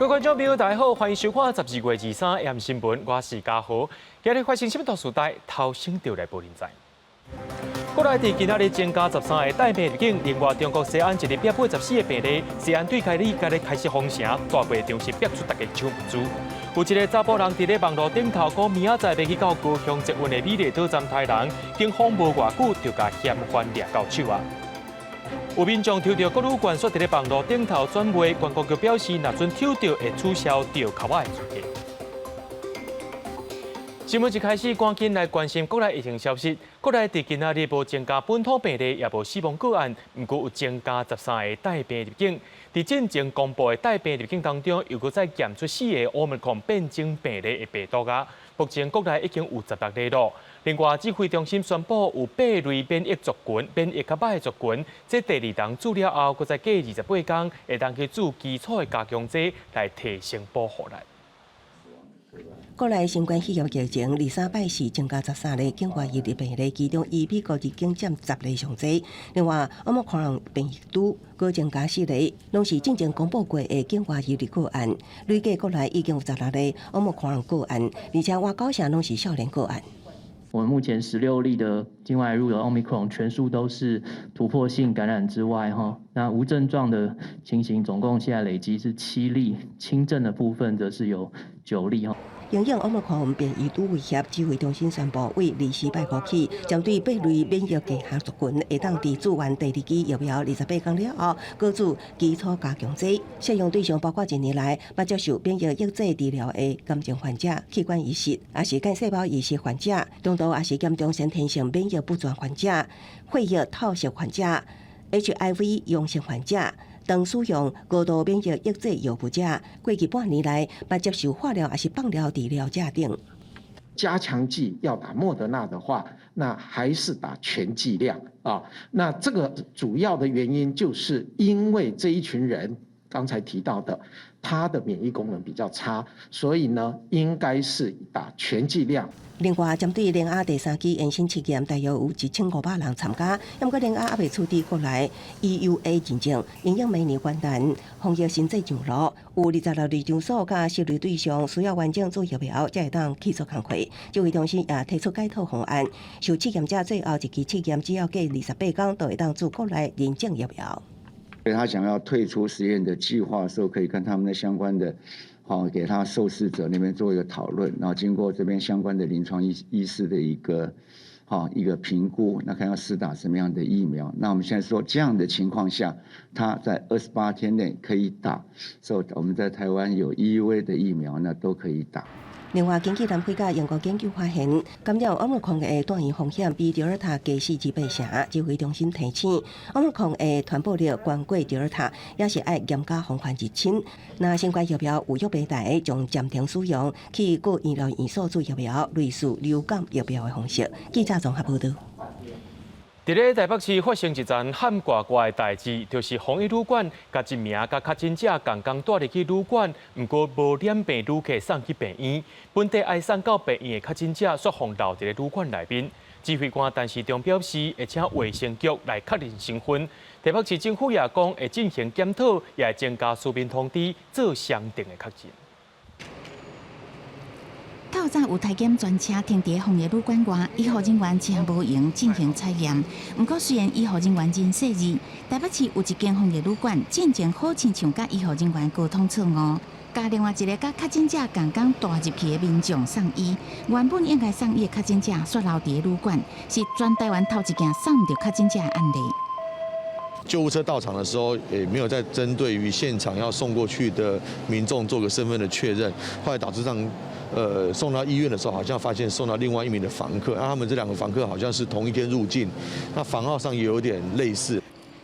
各位观众朋友，大家好，欢迎收看12月23日 AM 新闻，我是嘉豪。今日发生新闻大事台，头先就来报连载。国内伫今仔日增加13个带病入境，另外中国西安一日184个病例，西安对开始开始封城，大会中是逼出大家抢物资。有一个查甫人伫咧网络顶头讲，明仔载要去到高雄捷运的美丽岛站台人，警方无偌久就甲嫌犯掠到手啊！有民众抽到国旅馆，说伫咧网络顶头转卖，观光局表示，若准抽到会取消吊扣仔的租金。新闻一开始，赶紧来关心国内疫情消息。国内伫今仔日无增加本土病例，也无死亡个案，不过有增加13个带病入境。伫进前公布的带病入境当中，又搁再检出4个Omicron变种病例的病毒啊。目前国内已经有16例了。另外，指挥中心宣布有8类免疫族群、免疫较歹的族群，这第2档治了后，搁再过28天，会当去做基础的加强剂来提升保护力。国内新冠肺炎疫情2、3摆是增加13例境外移入病例，其中以美国入境占10例上侪。另外，Omicron变异株各增加4例，拢是之前公布过的境外移入个案。累计国内已经有16例Omicron个案，而且外9成拢是少年个案。我们目前16例的境外入的 Omicron 全数都是突破性感染之外，那无症状的情形总共现在累积是7例，轻症的部分则是有9例。因应Omicron变异株威胁，指挥中心宣布，为24摆5起，针对8类免疫低下族群，会当伫做完第2期疫苗28天了后，各自基础加强剂。适用对象包括1年来捌接受免疫抑制治疗的癌症患者、器官移植，也是干细胞移植患者，中度也是严重先天性免疫不全患者、血液透析患者、HIV 阳性患者。当使用高度免疫抑制药物者，过去半年来捌接受化疗还是放疗治疗者等。加强剂要打莫德纳的话，那还是打全剂量啊。那这个主要的原因就是因为这一群人刚才提到的，他的免疫功能比较差，所以呢，应该是打全剂量。另外，针对联亞第3期延伸试驗，大约有1500人參加。不過聯亞還未處理過來 EUA 認證，因應明年元旦防疫新制上路，有26例場所甲涉類對象需要完整做疫苗，才會當起訴工課。指揮中心也提出改套方案，受試驗者最後一期試驗只要過28天，就會當做國內認證疫苗。所以他想要退出实验的计划的时候，可以跟他们的相关的，给他受试者那边做一个讨论，然后经过这边相关的临床医师的一个评估，那看要施打什么样的疫苗。那我们现在说这样的情况下，他在28天内可以打，所以我们在台湾有 EUA 的疫苗，那都可以打。另外，根据南非甲英国研究发现，感染Omicron的传染风险比德尔塔低48成。指挥中心提醒，Omicron的传播力高过德尔塔，也是爱严加防范入侵。那新冠疫苗有约平台将暂停使用，去各医疗院所做疫苗，类似流感疫苗的方式。记者综合报道。伫咧台北市发生一件喊挂挂的代志，就是防疫旅馆甲一名甲确诊者共同带入去旅馆，不过无染病旅客送去病院，本地爱送到病院的确诊者却放留伫咧旅馆内面。指挥官陈时中表示，会请卫生局来确认身份。台北市政府也讲会进行检讨，也会增加书面通知做相定的确认。透早有体检专车停伫防疫旅馆外，医护人员请无用进行采验。不过，虽然医护人员真细致，台北市有一间防疫旅馆进前好亲像甲医护人员沟通错误，甲另外一个甲确诊者共同带入去的民众送医。原本应该送医的确诊者却留伫旅馆，是全台湾头一件送唔到确诊者的案例。救护车到场的时候，也没有在针对于现场要送过去的民众做个身份的确认，后来导致上。送到医院的时候，好像发现送到另外一名的房客，那他们这2个房客好像是同一天入境，那房号上也有点类似。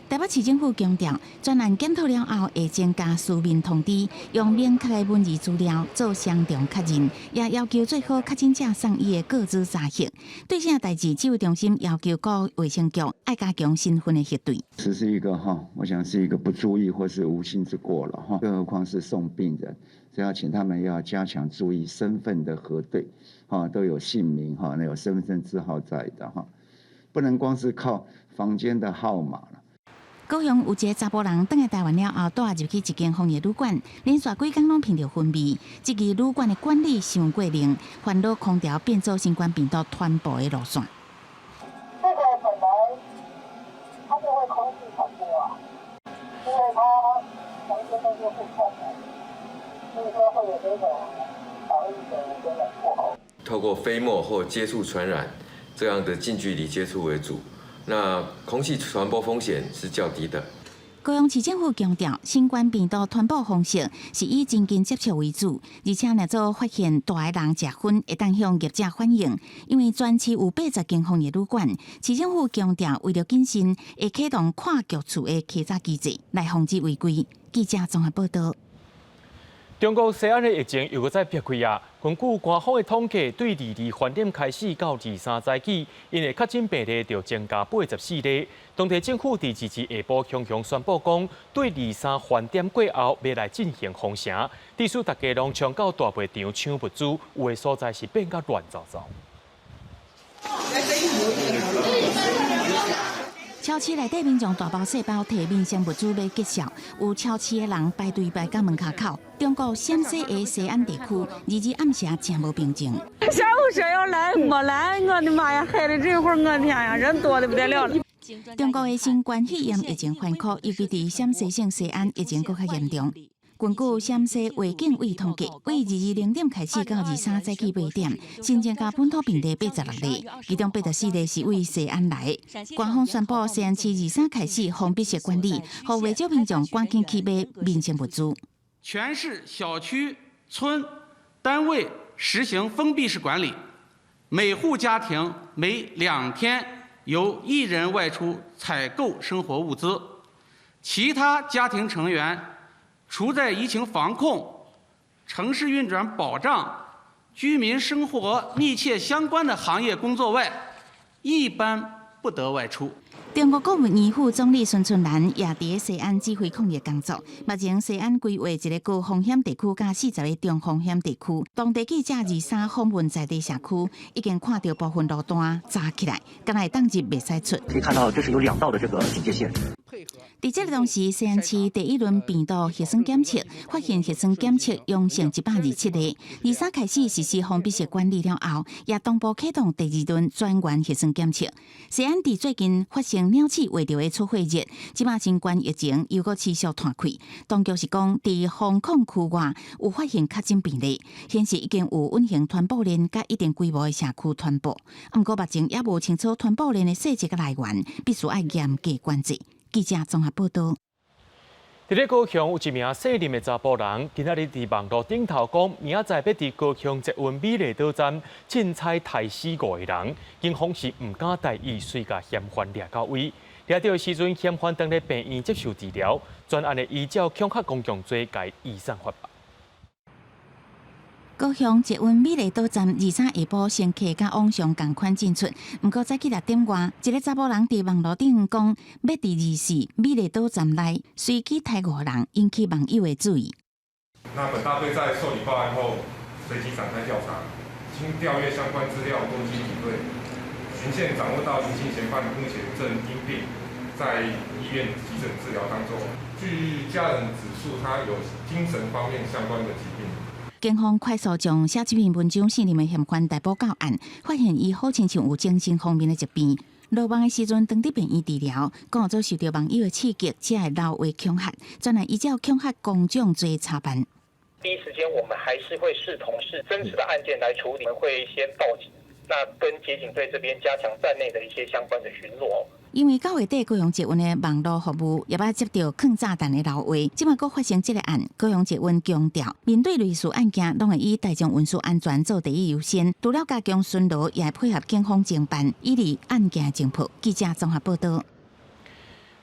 台北市政府强调，专案检讨了后会增加书面通知，用明确的文字资料做双重确认，也要求最好确诊者送医的各自查核。对这代志，指挥中心要求各卫生局爱加强身份的核对。这是一个我想是一个不注意或是无心之过了更何况是送病人。所以要请他们要加强注意身份的核对，都有姓名那有身份证字号在的不能光是靠房间的号码了。高雄有一个查甫人返来台湾了后，住入去一间枫叶旅馆，连续几天拢闻到熏味。这个旅馆的管理伤过冷，烦恼空调变做新冠病毒传播的路线。这个本来它就会空气传播啊，因为它房间都是互通的，所以说会有这种防疫的这种不好。透过飞沫或接触传染这样的近距离接触为主，那空气传播风险是较低的。高雄市政府强调，新冠病毒传播方式是以真近接触为主，而且若做发现大个人食薰，会当向业者反映。因为全市有80间枫叶旅馆，市政府强调，为了谨慎，会启动跨局处的稽查机制来防止违规。记者综合报道。中国西安的疫情又再爆开啊！根据官方的统计，对22饭店开始到23早起，因为确诊病例就增加84例。当地政府伫2日下晡强行宣布讲，对23饭店过后要来进行封城，致使大家拢冲到大卖场抢物资，有的所在是变甲乱糟糟。超市内底民众大包小包提民生物资要结束，有超市的人排队排到门口口。中国陕西的西安地区2日暗时真无平静。下午说要来没来，我的妈呀，害得这会儿我天呀，人多的不得了了。中国的新冠肺炎疫情反扩，尤其伫陕西省西安疫情更较严重。根据陕西卫健委统计，为2日0点开始到23早起8点，新增加本土病例86例，其中84例是为西安来。官方宣布，西安市23开始封闭式管理，让未少民众赶紧去买民生物资。全市小区、村、单位实行封闭式管理，每户家庭每2天由1人外出采购生活物资，其他家庭成员除在疫情防控、城市运转保障、居民生活密切相关的行业工作外，一般不得外出。中国国务院副总理孙春兰也伫西安指挥抗疫工作。目前西安规划一个高风险地区加40个中风险地区。当地记者23访问在地社区，已经看到部分路段扎起来，敢若当日袂使出。可以看到，这是有2道的这个警戒线。伫这个同时，西安市第1轮病毒核酸检测发现核酸检测阳性127例。23开始实施封闭式管理了后，也同步启动第2轮专员核酸检测。西安伫最近发生鸟鼠围着的出血热，即马新冠疫情又搁持续传开。当局是讲，伫封控区外有发现确诊病例，显示已经有稳定传播链甲一定规模的社区传播。毋过目前也无清楚传播链的细节甲来源，必须要严格管制。记者综合报道。伫咧高雄有一名姓林的查甫人，今仔日伫网络顶头讲，明仔载要伫高雄捷运美丽岛站凊彩杀死5个人，警方是毋敢带伊随甲嫌犯掠到位。掠到的时阵，嫌犯当咧病院接受治疗，专案的依照恐吓公共罪该移送法办。高雄捷运美丽岛站23下晡乘客甲往常共款进出，不过早起6点外，一个查甫人伫网络顶讲要伫24美丽岛站内随机逮5人，引起网友的注意。那本大队在受理报案后，随即展开调查，经调阅相关资料分析比对，循线掌握到林姓嫌犯目前正因病在医院急诊治疗当中，据家人指述，他有精神方面相关的疾病。警方快速将写这篇文章姓林的嫌犯逮捕到案，发现伊好亲像有精神方面的疾病。落网的时阵，当伫病院治疗，讲做受到网友的刺激，才会闹为恐吓，专来依照恐吓公众罪查办。第一时间，我们还是会视同是真实的案件来处理，我们会先报警，那跟捷警队这边加强站内的一些相关的巡逻。因为9月底高雄捷运的网络服务也捌接到放炸弹的闹话，即马佫发生这个案，高雄捷运强调，面对类似案件，拢会以大众运输安全做第一优先。除了加强巡逻，也会配合警方侦办，以利案件侦破。记者综合报道。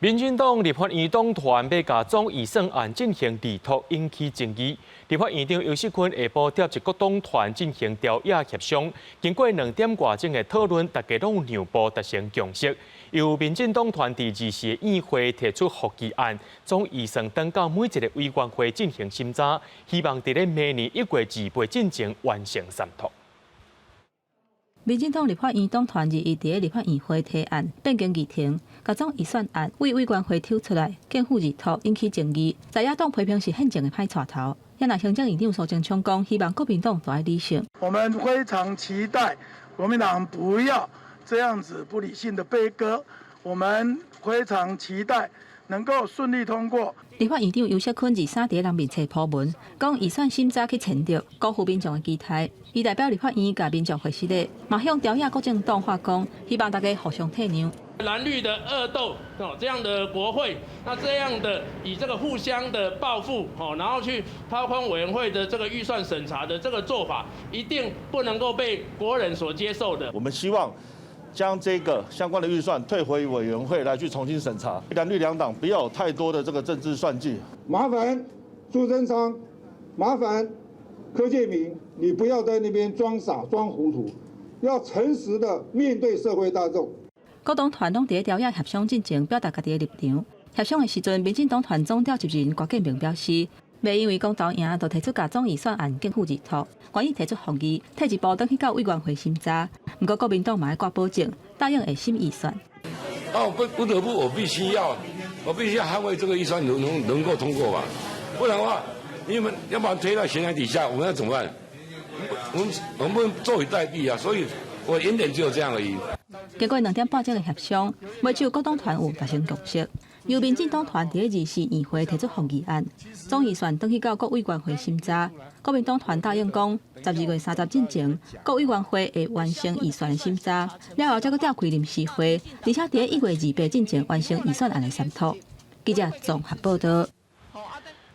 民进党立法院党团要甲总预算案进行立托，引起争议。立法院长游锡堃下晡接一个党团进行调野协商，经过2点外钟的讨论，大家拢有让步达成共识。由民进党团第20时议会提出复议案，总预算等到每一个委员会进行审查，希望伫咧明年1月2日进前完成三读。民进党立法院党团日伫立法院会提案变更议程，甲总预算案为委员会抽出来，见付日托引起争议。在野党批评是现政的歹带头。也那行政院长苏贞昌讲，希望国民党多理性。我们非常期待国民党不要这样子不理性的悲歌，我们非常期待能够顺利通过。立法院长游锡堃23伫人面册铺文，讲预算审查去签着，辜负民众的期待。伊代表立法院甲民众会师礼，嘛向朝野各政党发讲，希望大家互相体谅。蓝绿的恶斗这样的国会，那这样的以这个互相的报复然后去掏空委员会的这个预算审查的这个做法，一定不能够被国人所接受的。我们希望将这个相关的预算退回委员会来去重新审查，蓝绿两党不要有太多的这个政治算计。麻烦苏贞昌，麻烦柯建铭，你不要在那边装傻装糊涂，要诚实的面对社会大众。各党团拢伫朝野协商进程表达家己的立场。协商的时阵，民进党团总召集人郭建明表示，袂因为公投赢就提出甲总预算案更付日托，愿意提出复议，退一步等去到委员会审查。不过国民党嘛要挂保证，答应会审预算。不得不，我必须要捍卫这个预算能够通过吧，不然的话，你们要把它推到悬崖底下，我们要怎么办？我们不能坐以待毙啊！所以我原点只有这样而已。经过2点半钟的协商，未只有各党团有达成共识。由民进党团伫24议会提出复议案，总预算登去到各委员会审查。国民党团答应讲，12月30之前，各委员会会完成预算的审查，了后再搁召开临时会，而且伫1月28之前完成预算案的商讨。记者综合报道。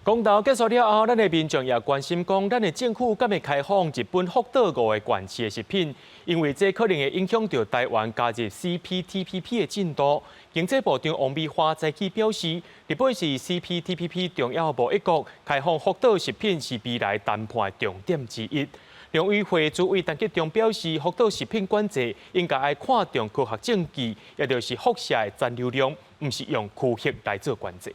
公投结束了后，咱的民众也关心讲，咱的政府敢会开放日本福岛5个原市的食品，因为这可能会影响到台湾加入 CPTPP 的进度。经济部长王美花早起表示，日本是 CPTPP 重要贸易国，开放福岛食品是未来谈判重点之一。农委会主委陈吉仲表示，福岛食品管制应该爱看重科学证据，也就是辐射的残留量，唔是用科学来做管制。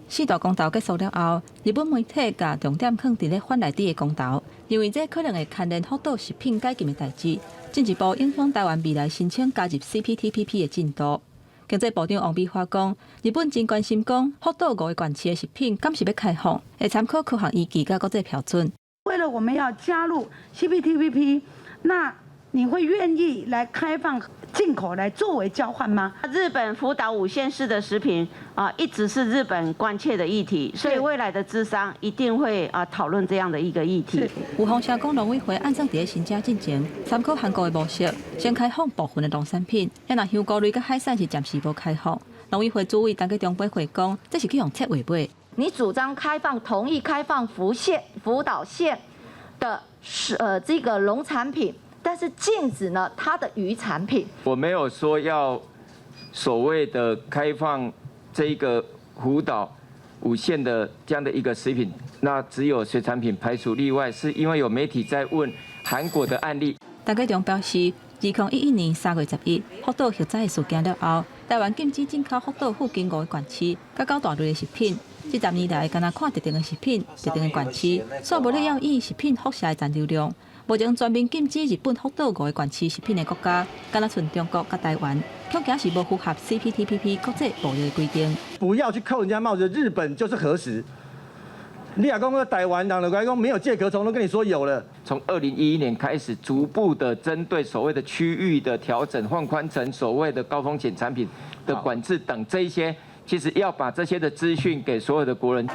4大公投结束了后，日本媒体甲重点放伫咧反内底的公投，认为这可能会牵连福岛食品解禁的代志，进一步影响台湾未来申请加入 CPTPP 的进度。经济部长王美花讲，日本真关心讲福岛5个原市的食品敢是要开放，会参考科学依据甲国际标准。为了我们要加入 CPTPP， 那你会愿意来开放进口来作为交换吗？日本福岛5县市的食品一直是日本关切的议题，所以未来的咨商一定会讨论这样的一个议题。有风社讲农委会按照伫申请进程，参考韩国的模式，先开放部分的农产品，也那香菇类甲海产是暂时无开放。农委会主委陈吉仲表会讲，这是去用策划买。你主张开放，同意开放福岛县的这个农产品。但是禁止呢它的渔产品。我没有说要所谓的开放这个福岛5县的这样的一个食品，那只有水产品排除例外，是因为有媒体在问韩国的案例。陈吉仲表示，2011年3月11日福岛核灾事件了后，台湾禁止进口福岛附近5个县市甲9大类的食品。这10年来，敢若看特定的食品、特定的县市，所无咧要以食品辐射的残留量。目前全面禁止日本福岛5个原市食品的国家，敢若剩中国甲台湾，恐惊是无符合 CPTPP 国际贸易的规定。不要去扣人家帽子，日本就是核实。你亚公个台湾人的讲没有介壳虫，都跟你说有了。从2011年开始，逐步的针对所谓的区域的调整，放宽成所谓的高风险产品的管制等这一些。其实要把这些的资讯给所有的国人。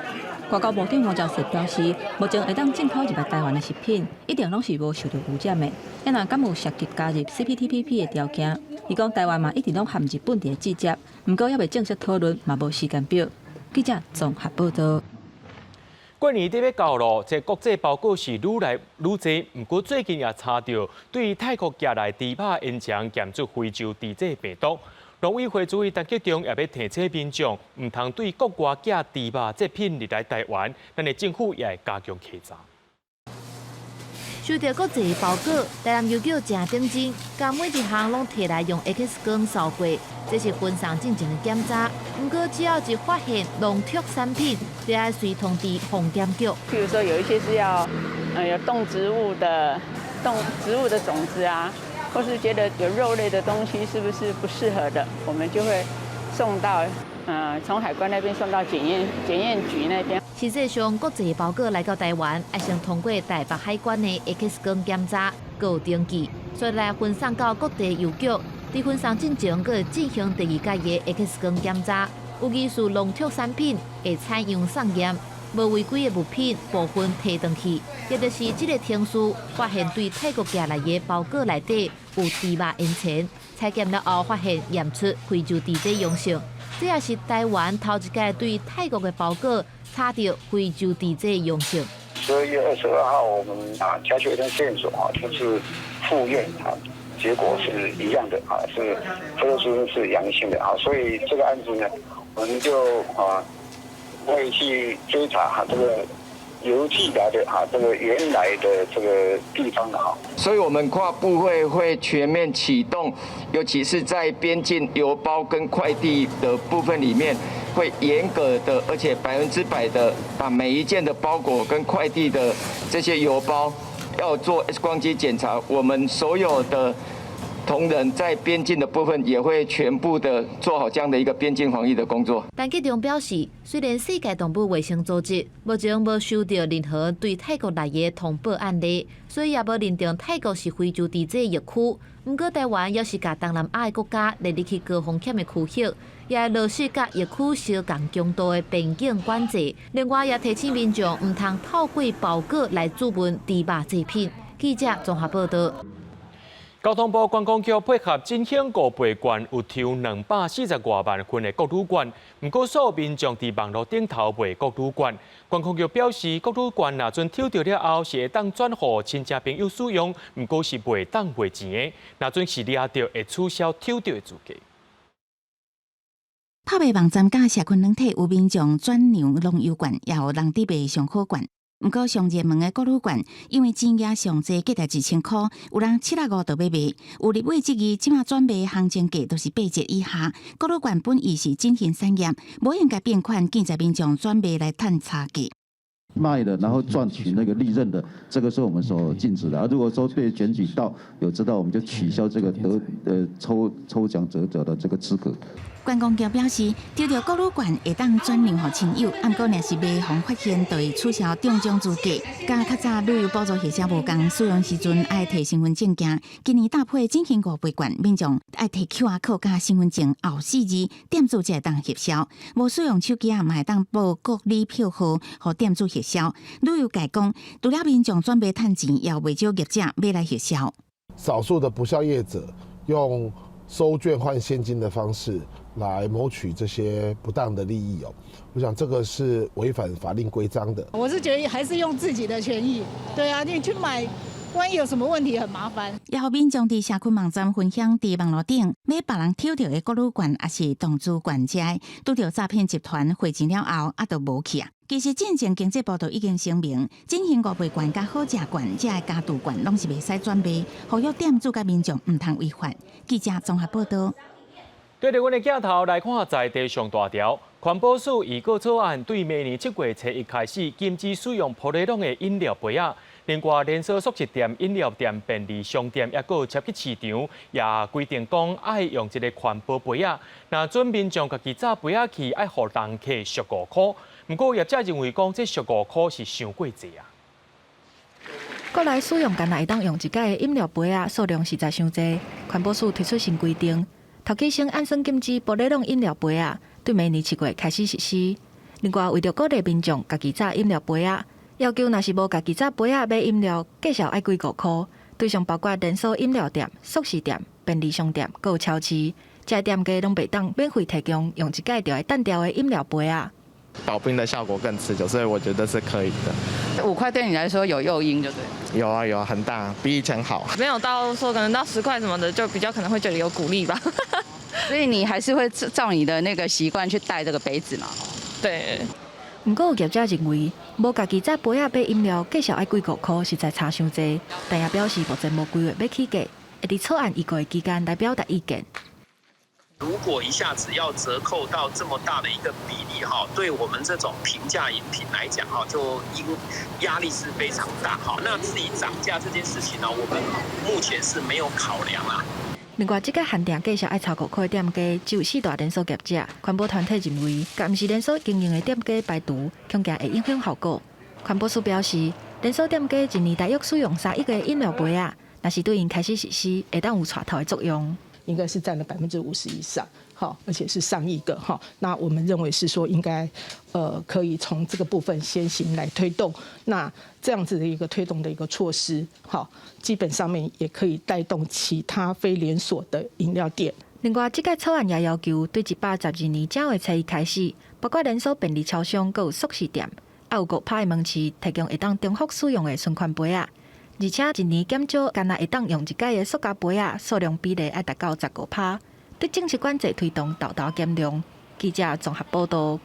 外交部长黄昭顺表示，目前会当进口入来台湾的食品，一定拢是无受到污染的。也若敢有涉及加入 CPTPP 的条件，伊讲台湾嘛一直拢含日本伫制接，不过还未正式讨论，嘛无时间表。记者综合报道。过年底要到咯，这国际包裹是愈来愈多，不过最近也查到对泰国寄来猪肉烟肠检出非洲猪这病毒。农委会主委陈吉仲也要提醒民众，唔通对国外寄猪肉制品入来台湾，咱的政府也会加强稽查。收到国际包裹，台南邮局正顶真，甲每一项拢摕来用 X 光扫过，这是分散进前的检查。不过只要一发现农畜产品，就要随通知phòng检局。譬如说有一些是要有动植物的植物的种子啊，或是觉得有肉类的东西是不是不适合的，我们就会送到从海关那边送到检验局那边。实际上，国际包裹来到台湾，要先通过台北海关的 X 光检查，佮有登记，所以来分送到各地邮局。在分送进前，佮会进行第二届的 X 光检查，有疑似农畜产品会采用送验，无违规的物品部分提回去。也就是这个天数发现对泰国寄来的包裹内底有猪肉烟尘，采检了后发现验出非洲猪这阳性，这也是台湾头一届对泰国的包裹查到非洲猪这阳性。12月22号，我们加取一条线索就是复验结果是一样的是非洲猪是阳性的所以这个案子呢，我们就会去追查这个邮寄来的这个原来的这个地方的所以我们跨部会全面启动，尤其是在边境邮包跟快递的部分里面，会严格的而且100%的把每一件的包裹跟快递的这些邮包要做 X 光机检查，我们所有的同仁在边境的部分也会全部的做好这样的一个边境防疫的工作。陈吉仲表示，虽然世界动物卫生组织目前无收到任何对泰国来的通报案例，所以也无认定泰国是非洲猪这疫区。不过台湾要是甲东南亚的国家列入去高风险的区域，也会落实甲疫区相共强度的边境管制。另外也提醒民众唔通透过包裹来注文猪肉制品。记者综合报道。交通部观光局配合振兴5倍券，有抽240多万份的国旅券，不过所有民众伫网络顶头买国旅券。观光局表示，国旅券若准抽到了后，是会当转互亲戚朋友使用，不过是袂当卖钱的。若准是掠到，会取消抽到的资格。泡卖网站甲社群软体有民众转让农油券，也有人伫卖上好券。不过上热门的国旅券，因为金额上济价在1000块，有人765就要卖。有立委质疑，即马转卖行情价都是8折以下。国旅券本意是进行产业，无应该变款，建在民众转卖来赚差价。卖的，然后赚取那个利润的，这个是我们所禁止的。如果说被检举到有知道，我们就取消这个抽奖者的这个资格。观光局表示，抽到国旅券会当转让予亲友，不过若是卖方发现，就会取消中奖资格。甲较早旅游补助业者无共，使用时阵爱摕身份证件。今年搭配振兴5倍券，民众爱摕 QR code 加身份证后4字，店主才会当核销。无使用手机嘛会当报国旅票号，互店主核销。旅游界讲，除了民众准备趁钱，也未少业者要来核销。少数的不肖业者用收券换现金的方式来谋取这些不当的利益我想这个是违反法令规章的。我是觉得还是用自己的权益，对啊，你去买，万一有什么问题很麻烦。也互民众伫社区网站分享伫网络顶买别人抽到的国旅券，也是动资管遮，拄到诈骗集团汇钱了后，就无去啊。其实进前经济部就已经声明，振兴5倍券甲好食券、这家度券拢是袂使转卖，呼吁店主甲民众唔通违法。记者综合报道。对着阮的镜头来看，在地上大条，环保署预告草案对明年7月初1开始禁止使用玻璃拢的饮料杯啊。另外，连锁速食店、饮料店、便利商店也有插去市场，也规定讲爱用一个环保杯啊。那准民众家己炸杯啊去，爱互人客赎5块。不过业者认为讲，这赎5块是伤过济啊。国内使用干那会当用一届的饮料杯啊，数量实在伤济。环保署提出新规定，头家先按算禁止玻璃拢饮料杯啊，对明年7月开始实施。另外，为着鼓励民众家己炸饮料杯啊，要求若是无家己炸杯啊买饮料，计少爱几5块。对象包括连锁饮料店、速食店、便利商店，还有超市，这店家拢袂当免费提供用一届就会弹掉的饮料杯啊。保冰的效果更持久，所以我觉得是可以的。5块对你来说有诱因，就对。有啊有啊，很大，比以前好。没有到说可能到10块什么的，就比较可能会觉得有鼓励吧。所以你还是会照你的那个习惯去带这个杯子嘛？对。不过有业者认为，无家己在杯仔买饮料，计少爱几5块，实在差伤济。但也表示目前无规划要起价，会伫草案预告期间来表达意见。如果一下子要折扣到这么大的一个比例哈，对我们这种平价饮品来讲哈，就压力是非常大哈。那至于涨价这件事情呢，我们目前是没有考量啦。另外，这个限定介绍爱超5块的店家，只有4大连锁业者。环保团体认为，甲毋是连锁经营的店家排除，恐惊会影响效果。环保署表示，连锁店家一年大约使用3亿个饮料杯啊，若是对因开始实施，会当有带头的作用。应该是占了50%以上，好，而且是上亿个哈。那我们认为是说应该，可以从这个部分先行来推动。那这样子的一个推动的一个措施，好，基本上面也可以带动其他非连锁的饮料店。另外，这个草案也要求对112年正月初一开始，包括连锁便利超商、佮有速食店，还有5%的门市提供会当重复使用的循环杯啊。而且一年减少，干那会当用一届的塑胶杯啊，数量比例要达到15%，对政策管制推动豆豆减量。记者综合报道。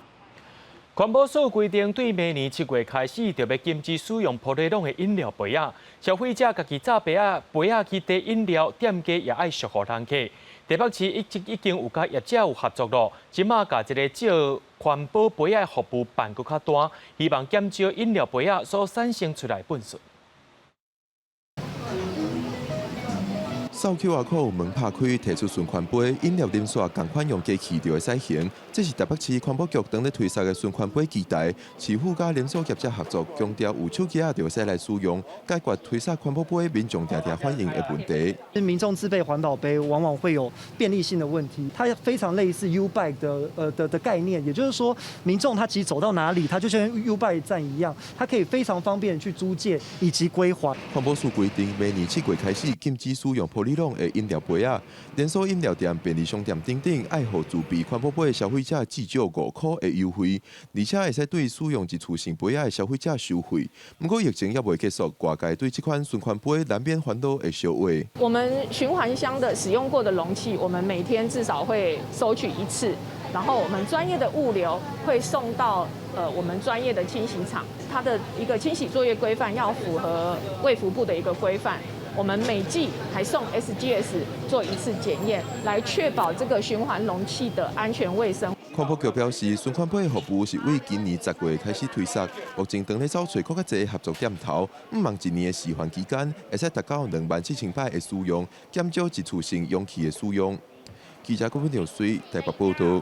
环保署规定，对明年7月开始，就要禁止使用玻璃拢的饮料杯啊。消费者家己炸杯啊去兑饮料，店家也爱熟互人客。台北市已经有甲业者有合作咯，即马甲一个做环保杯啊服务办搁较大，希望减少饮料杯啊所产生出来粪损。扫 QR code 门拍开，提出循环杯、饮料饮刷同款用机器就会使行。这是台北市环保局当咧推出的循环杯机台，市府甲连锁业者合作，强调有手机啊就会使来使用，解决推出环保杯民众常常反映的问题。民众自备环保杯往往会有便利性的问题，它非常类似 U-Bike 的概念，也就是说，民众他其实走到哪里，他就像 U-Bike 站一样，他可以非常方便去租借以及归还。环保署规定，明年7月开始禁止使用玻璃拢的饮料杯啊，连锁饮料店、便利商店等等，爱互自备环保杯的消费者至少5块的优惠，而且会使对使用一次性杯啊的消费者收费。不过疫情也未结束，外界对这款循环杯难免烦恼的烧话。我们循环箱的使用过的容器，我们每天至少会收取1次，然后我们专业的物流会送到我们专业的清洗厂，它的一个清洗作业规范要符合卫福部的一个规范。我们每季还送 SGS 做1次检验，来确保这个循环容器的安全卫生。环保局表示，循环杯的服务是为今年10月开始推出，目前正在找找更加侪合作店头，望1年的示范期间，会使达到24000摆的使用，减少一次性容器的使用。记者郭文良随台北报道。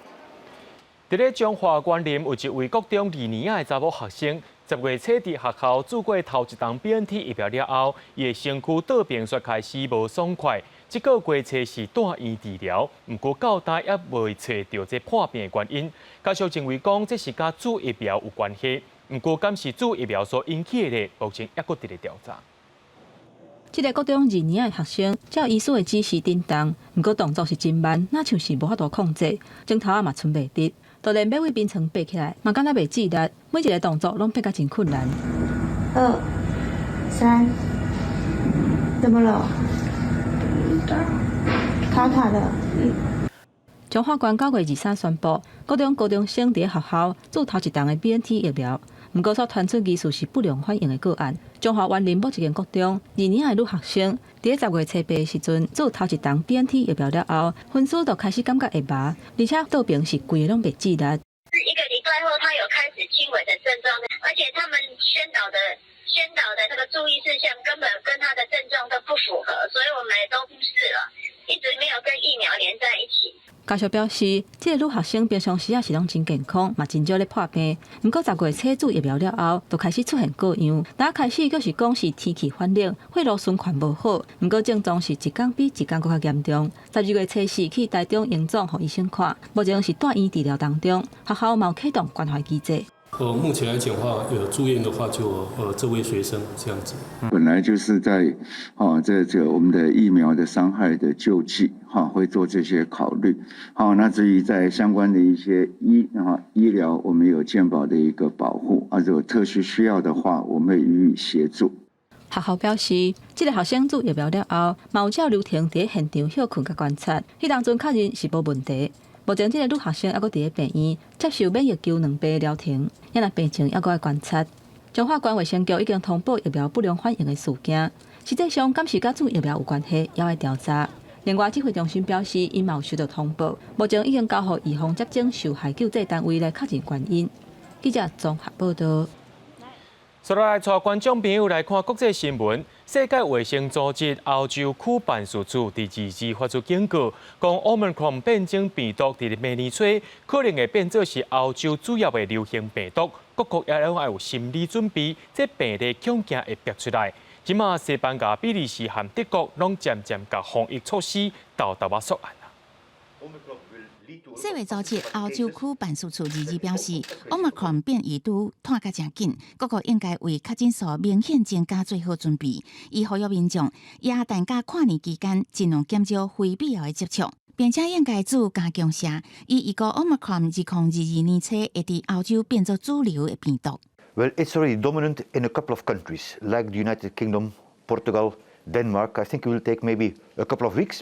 伫咧中华园林有一位国中2年的查某学生，10月初伫学校做过头一档 BNT 疫苗了后，伊的身躯倒病却开始无爽快。这个月初是住院治疗，不过到今也未找到这破病的原因。家属认为讲这是甲注疫苗有关系，不过敢是注疫苗所引起的，目前也搁伫咧调查。这个国中2年的学生，照医师的指示振动，不过动作是真慢，那像是无法度控制，镜头也嘛剩袂直。就连要为冰床爬起来，嘛敢若袂自力，每一个动作拢变甲真困难。2、3，怎么了？卡卡的。中华县9月23宣布，高中生伫学校做头一档的 BNT 疫苗，不过所传出疑似是不良反应的个案。中华园林某一间国中2年的女学生，伫10月初8时阵做头一档 BNT 疫苗了后，分数就开始感觉会麻，而且倒病是规个拢袂自力。是1个礼拜后，他有开始轻微的症状，而且他们宣导的那个注意事项根本跟他的症状都不符合，所以我们也都忽视了，一直没有跟疫苗连在一起。家属表示，这个女学生平常时也是拢真健康，嘛真少咧破病。不过10月初做疫苗了后，就开始出现各样。打开始就是讲是天气反冷，血路循环无好。不过症状是一天比一天搁较严重。12月初4去台中营总互医生看，目前是住院治疗当中。学校嘛有启动关怀机制。目前来讲的话，住院的话就这位学生这样子。本来就是在这我们的疫苗的伤害的救济会做这些考虑。那至于在相关的一些医疗，我们有健保的一个保护，如果特殊需要的话，我们会予以协助。学校表示，这个学生做疫苗了后，嘛有照流程伫现场休困甲观察，迄当阵确认是无问题。目前这个女学生还阁伫咧病院接受免疫球2剂疗程，也若病情还阁爱观察。中华县卫生局已经通报疫苗不良反应的事件，实际上敢是甲做疫苗有关系，也要调查。另外，指挥中心表示，因嘛有收到通报，目前已经交予预防接种受害救济单位来确认原因。记者综合报道。接下来，带观众朋友来看国际新闻。世界卫生组织欧洲区办事处第2日发出警告，讲 Omicron 变种病毒伫明年初可能会变作是欧洲主要的流行病毒，各国也要有心理准备，这病例恐惊会逼出来。即马西班牙、比利时和德国拢渐渐甲防疫措施豆啊缩案。世卫组织欧洲区办事处2日表示 ，Omicron 变异株拖甲真紧，各国应该为确诊数明显增加做好准备。伊呼吁民众耶诞甲跨年期间尽量减少非必要的接触，并且应该做加强射。伊预告 Omicron 2022年初会伫欧洲变作主流的病毒。Well, it's already dominant in a couple of countries, like the United Kingdom, Portugal, Denmark. I think it will take maybe a couple of weeks.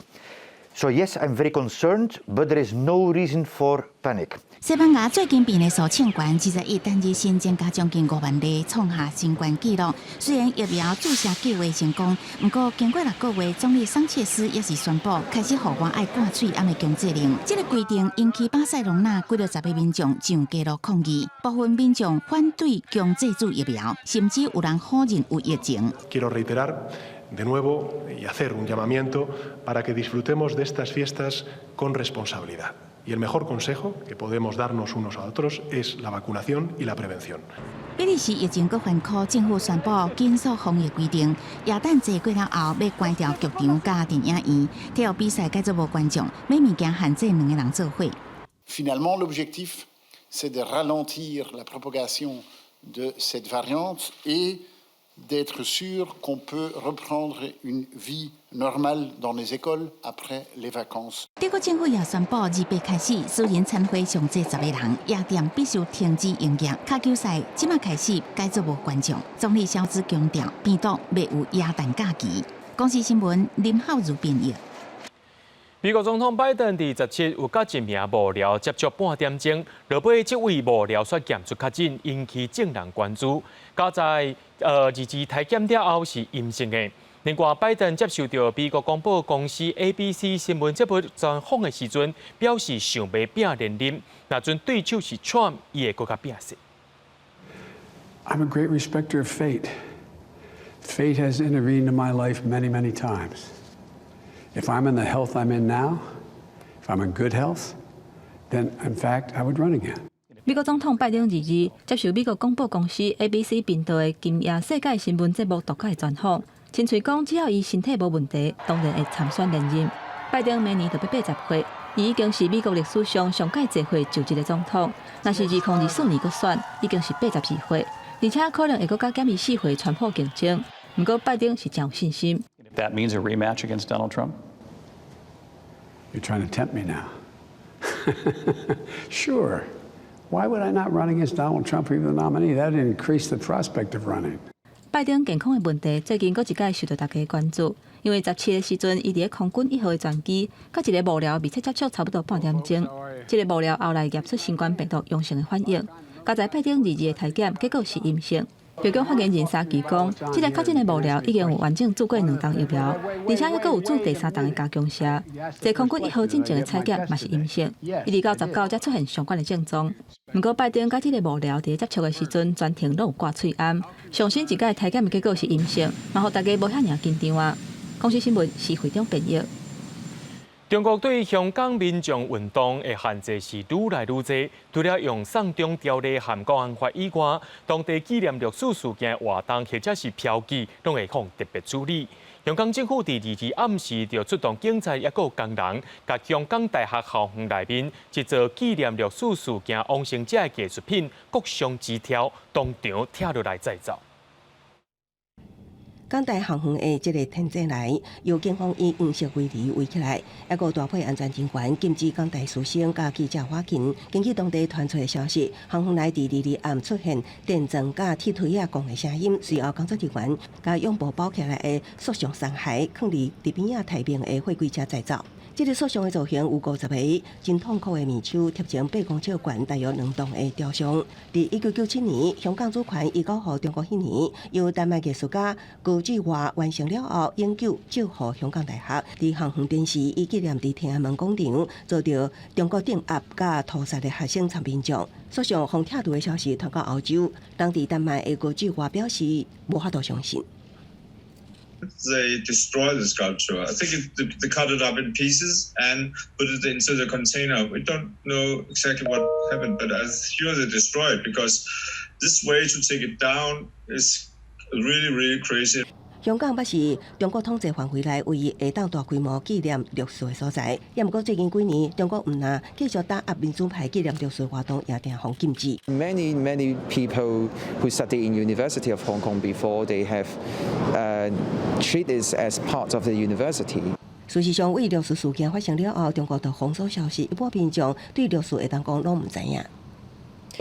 So yes, I'm very concerned, but there is no reason for panic. 西班牙最近病例数创悬，21单日新增加将近5万例，创下新冠纪录。虽然疫苗注射计划成功，不过经过6个月，总理桑切斯也是宣布开始互我爱挂嘴暗的强制令。这个规定引起巴塞隆纳几60个民众上街头抗议，部分民众反对强制注疫苗，甚至有人否认有疫情。De nuevo y hacer un llamamiento para que disfrutemos de estas fiestas con responsabilidad. Y el mejor consejo que podemos darnos unos a otros es la vacunación y la prevención. 比利时疫情搁反苦，政府宣布紧缩防疫规定，耶诞节过了后要关掉剧场甲电影院，体育比赛改做无观众，买物件限制2个人做伙。Finalement, l'objectif, c'est de ralentir la propagation de cette variante et d'être sûr qu'on peut reprendre une vie normale dans les écoles après les vacances. 德国政府也宣布，28开始，私人餐会上最10个人，夜店必须停止营业。卡球赛即马开始改做无观众。总理肖兹强调，病毒未有耶诞假期。公司新闻林浩如编译。美国总统拜登伫17有甲一名幕僚接触半点钟，落尾这位幕僚却检出确诊，引起众人关注。加在2日体检了后是阴性的。另外，拜登接受到美国广播公司 ABC 新闻节目专访的时阵，表示想袂拼连任，若阵对手是 Trump， 伊会更加拼死。I'm a great respecter of fate. Fate has intervened in my life many, many times. If I'm in the health I'm in now, if I'm in good health, then in fact I would run again. 美国总统拜登2日接受美国广播公司 ABC 频道的今夜世界新闻节目独家专访，亲嘴讲只要伊身体无问题，当然会参选连任。拜登明年就要80岁，伊已经是美国历史上上届济岁就职的总统。若是2024年搁选，已经是82岁，而且可能会搁加减伊4岁川普竞争。不过拜登是真有信心。That means a rematch against Donald Trump. You're trying to tempt me now. Sure. Why would I not run against Donald Trump or even the nominee? That would increase the prospect of running. 拜登健康的问题最近搁一届受到大家关注，因为17的时阵，伊伫咧空军1号的专机，甲一个幕僚密切接触差不多半点钟。这个幕僚后来验出新冠病毒阳性的反应，加在拜登2日的体检结果是阴性。白宫发言人沙奇讲，这个确诊的幕僚已经有完整做过2档疫苗，而且还有做第3档的加强射。在空军1号进前的采检嘛是阴性，一直到19才出现相关的症状。不过拜登甲这个幕僚伫接触的时阵，全程拢有挂喙罨，上新一届体检的结果是阴性，嘛互大家无遐尔紧张啊。公司新闻是会长编译。中国对香港民众运动的限制是愈来愈多，除了用送中条例和国安法以外，当地纪念历史事件活动或者是嫖妓，拢会放特别处理。香港政府伫2日暗时就出动警察，也有工人，甲香港大学校园内面一座纪念历史事件完成者的艺术品各项枝条，当场拆落来再造。港大校园的这个天井内，由警方以黄色围篱围起来，还有大批安全人员禁止港大师生甲记者花群。根据当地传出的消息，校园内伫2日暗出现电钻甲铁腿讲的声音，随后工作人员甲用布包起来的塑像残骸，放伫边仔太平的货柜车再造。这个塑像的造型有50个，真痛苦的面手贴成8公尺悬、大约2栋的雕像。伫1997年，香港主权移交予中国迄年，由丹麦艺术家高志华完成了后，永久借予香港大学。伫航空电视以纪念伫天安门广场遭到中国镇压甲屠杀的学生参民众。塑像防拆除的消息传到欧洲，当地丹麦的高志华表示无法度相信。 They destroy the sculpture. I think they cut it up in pieces and put it into the container. We don't know exactly what happened, but I'm sure they destroy it because this way to take it down is really, really crazy. 香港捌是中国统治范围内唯一会当大规模纪念历史的所在。也毋过最近几年，中国毋但继续打压民主派纪念历史活动，也定互禁止。Many people who studied in University of Hong Kong before they have treated this as part of the university. 事实上，为历史事件发生了后，中国就封锁消息，一般民众对历史会当讲拢唔知影。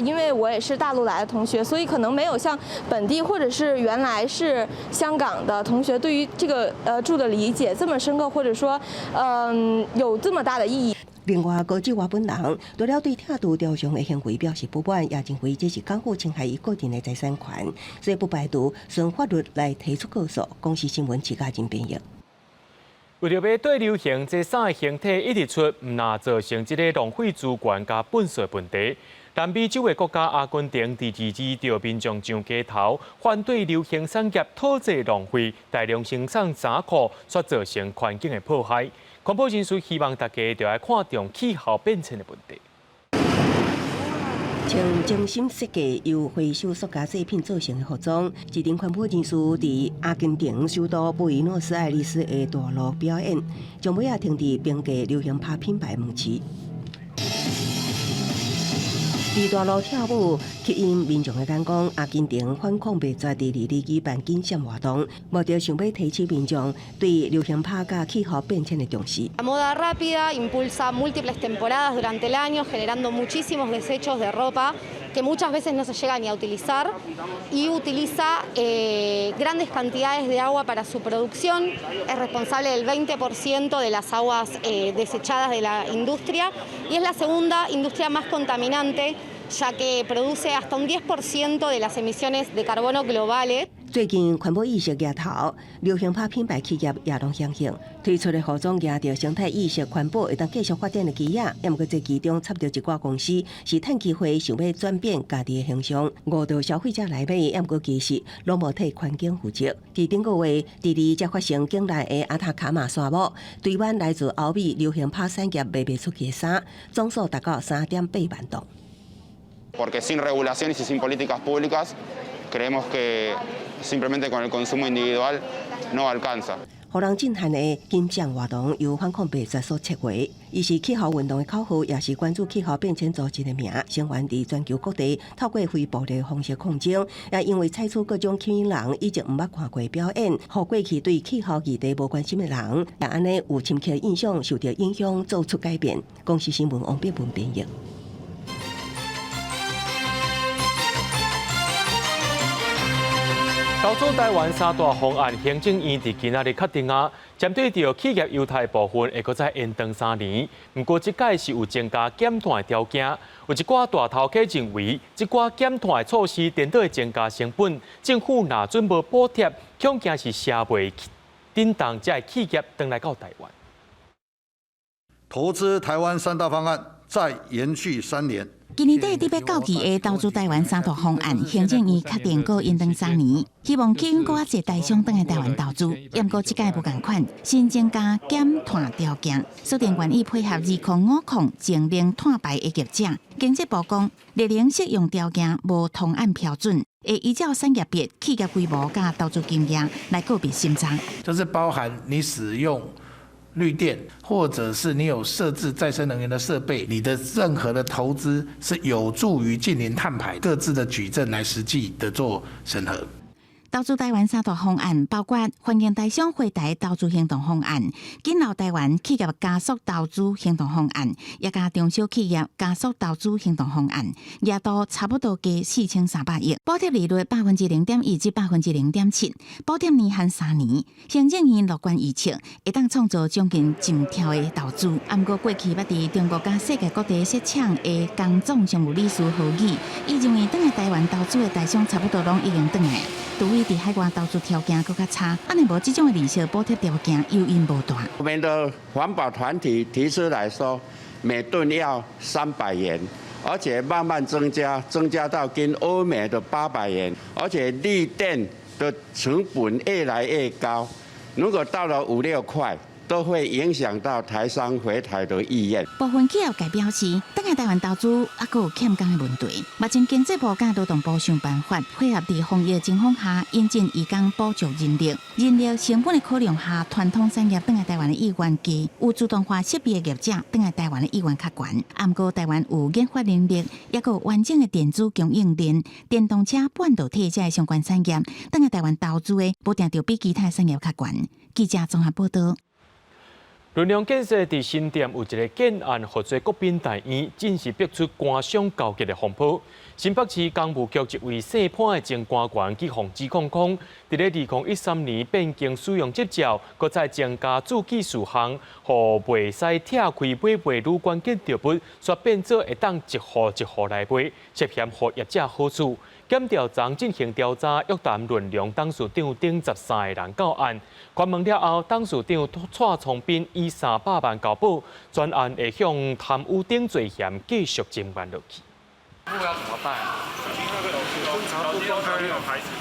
因为我也是大陆来的同学，所以可能没有像本地或者是原来是香港的同学对于这个柱的理解这么深刻，或者说有这么大的意义。另外，高志华本人除了对拆除雕像的行为表示不满，也认为这是港府侵害伊个人的财产权，所以不排除顺法律来提出告诉。公司新闻徐家珍编译。为了要对流行这3个形体一直出，唔那造成这个浪费资源加本税问题。 南美洲的国家阿根廷第2日对民众上街头，反对流行产业土地浪费、大量生产渣库所造成环境的破坏。环保人士希望大家要来看重气候变迁的问题。穿精心设计由回收塑胶制品造成的服装，一名环保人士伫阿根廷首都布宜诺斯艾利斯的大路表演，将尾啊停伫评价流行趴品牌门市。 伫大路跳舞，吸引民众的眼光。阿根廷反恐白绝第2日举办竞选活动，目的想要提起民众对流行趴甲气候变迁的重视。La moda rápida impulsa múltiples temporadas durante el año, generando muchísimos desechos de ropa que muchas veces no se llegan ni a utilizar y utiliza grandes cantidades de agua para su producción. Es responsable del 20% de las aguas desechadas de la industria y es la segunda industria más contaminante, ya que produce hasta un 10% de las emisiones de carbono globales. 最近环保意识抬头，流行趴品牌企业也拢相信，推出的服装赢着生态意识、环保会当继续发展的基业。也毋过这其中插着一寡公司是趁机会想要转变家己的形象，误导消费者来买。也毋过其实拢无替环境负责。伫顶个月，第2才发生境内的阿塔卡马沙漠，堆满来自欧美流行趴产业卖不出去的衫，总数达到3.8万吨。 Porque sin regulaciones y sin políticas públicas, creemos que simplemente con el consumo individual no alcanza. 互人震撼的金奖活动由反恐白绝所策划，伊是气候运动的口号，也是关注气候变迁组织的名，成员伫全球各地透过非暴力方式抗争，也因为采取各种吸引人以前毋捌看过的表演，互过去对气候议题无关心的人，也安尼有深刻的印象，受到影响，做出改变。公司新闻王碧文编译。 高祖台湾3大方案，行政院伫今仔日确定啊，针对着企业优待部分，会搁再延长3年。不过，这届是有增加减碳的条件，有一寡大头企认为，这寡减碳的措施颠倒会增加成本，政府若准无补贴，恐惊是社袂叮当这企业回来到台湾。投资台湾3大方案再延续3年。 今年底特别到期的投资台湾3大方案，行政院确定搁延长3年，希望吸引搁较侪大商等来台湾投资。不过这届无共款，新增加减碳条件，锁定愿意配合2050净零碳排的业者。经济部讲，列零适用条件无同案标准，会依照产业别、企业规模甲投资经验来个别审查。就是包含你使用 绿电，或者是你有设置再生能源的设备，你的任何的投资是有助于近零碳排，各自的举证来实际的做审核。投资台湾3大方案，包括欢迎台商回台投资行动方案、紧留台湾企业加速投资行动方案，也加中小企业加速投资行动方案，额度差不多加4300亿，补贴利率0.1%至0.7%，补贴年限3年，行政院乐观预测会当创造将近1兆的投资。不过过去捌伫中国甲世界各地设厂的工总常务理事何宇，伊认为转来台湾投资的台商差不多拢已经转来，除非伫海外投资条件更较差，安尼无这种的利息补贴条件诱因无大。我们的环保团体提出来说，每吨要300元，而且慢慢增加到跟欧美的800元，而且绿电的成本越来越高，如果到了5、6块。都会影响到台商回台的意愿。部分企业界表示，等下台湾投资还佫有欠工的问题。目前经济部甲劳动部想办法，配合伫防疫情况下，引进移工补助人力。人力成本的考量下，传统产业等下台湾的意愿低，有自动化设备的业者等下台湾的意愿较悬。不过台湾有研发能力，也佫有完整的电子供应链、电动车、半导体这相关产业，等下台湾投资的无定就比其他产业较悬。记者综合报道。论量建设伫新店有一个建案合作国宾大院，正是逼出官商交结的风波。新北市工务局一位姓潘的前官员去防指控讲，伫咧2013年变更使用执照，搁再增加注记事项，互袂使拆开买卖旅馆建筑物，煞变做会当一户一户来买，涉嫌互业者好处。检调站进行调查，约谈论量董事长等13个人到案。关门了后，董事长蔡崇斌以300万交保，专案会向贪污等罪嫌继续侦办落去。要怎么办？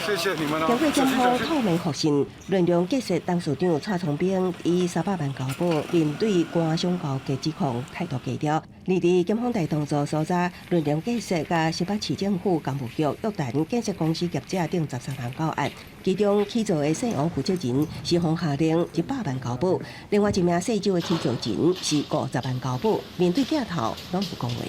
谢谢你们哦。经过检方透明核信，论量结识董事长蔡崇斌以300万交保，面对官商交结指控态度低调。而伫检方大动作所在，论量结识甲新北市政府工务局约谈建设公司业者等13人到案，其中起造的姓王负责人是方下令100万交保，另外一名姓周的起造人是50万交保。面对镜头，拢不讲话。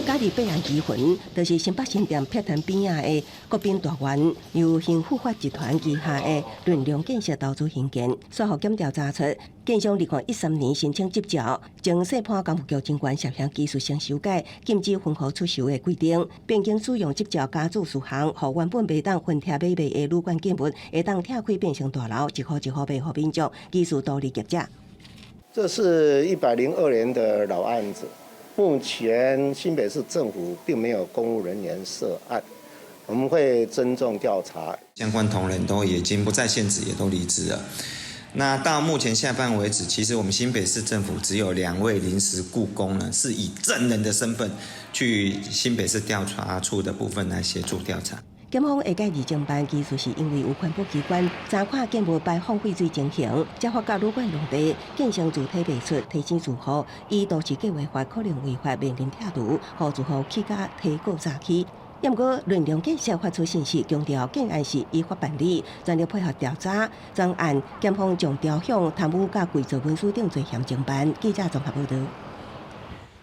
假日被人疑魂，就是新北新店碧潭边仔的国宾大院，由幸富发集团旗下的论量建设投资兴建。随后检调查出，建商2013年申请执照，将细判工务局监管涉嫌技术性修改、禁止分户出售的规定，变更使用执照加注事项，互原本袂当分拆买卖的旅馆建物，会当拆开变成大楼，一户一户卖互民众，技术独立业者。这是102年的老案子。目前新北市政府并没有公务人员涉案，我们会郑重调查。相关同仁都已经不在现职，也都离职了。那到目前下班为止，其实我们新北市政府只有2位临时雇工呢，是以证人的身份去新北市调查处的部分来协助调查。检方下届二侦办，其实是因为有环保机关查看建物排放废水情形，才发觉旅馆用地建商主体卖出提醒住户，以都市计划法可能违法命令拆除，互住户起价提高诈欺。不过，论量建设发出信息，强调建案是依法办理，全力配合调查。专案检方将调向贪污甲伪造文书等罪嫌侦办。记者综合报道。